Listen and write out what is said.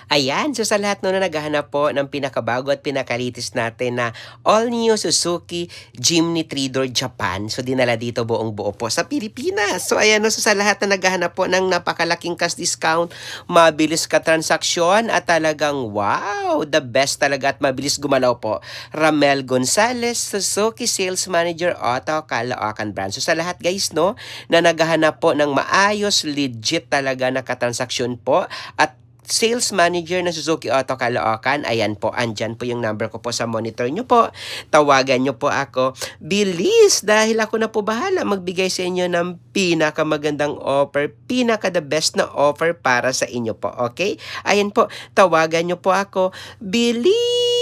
Ayan, so sa lahat no na naghahanap po ng pinakabago at pinakalitis natin na all-new Suzuki Jimny 3-door Japan. So dinala dito buong buo po sa Pilipinas. So ayan no, so sa lahat na naghahanap po ng napakalaking cash discount, mabilis ka transaksyon at talagang wow, the best talaga at mabilis gumalaw po. Ramel Gonzalez, Suzuki Sales Manager Auto Caloocan Branch. So sa lahat guys no, na naghahanap po ng maayos, legit talaga na katransaksyon po at sales manager ng Suzuki Auto Caloocan. Ayan po, andyan po yung number ko po sa monitor nyo po. Tawagan nyo po ako. Bilis! Dahil ako na po bahala magbigay sa inyo ng pinakamagandang offer, pinaka the best na offer para sa inyo po. Okay? Ayan po, tawagan nyo po ako. Bilis!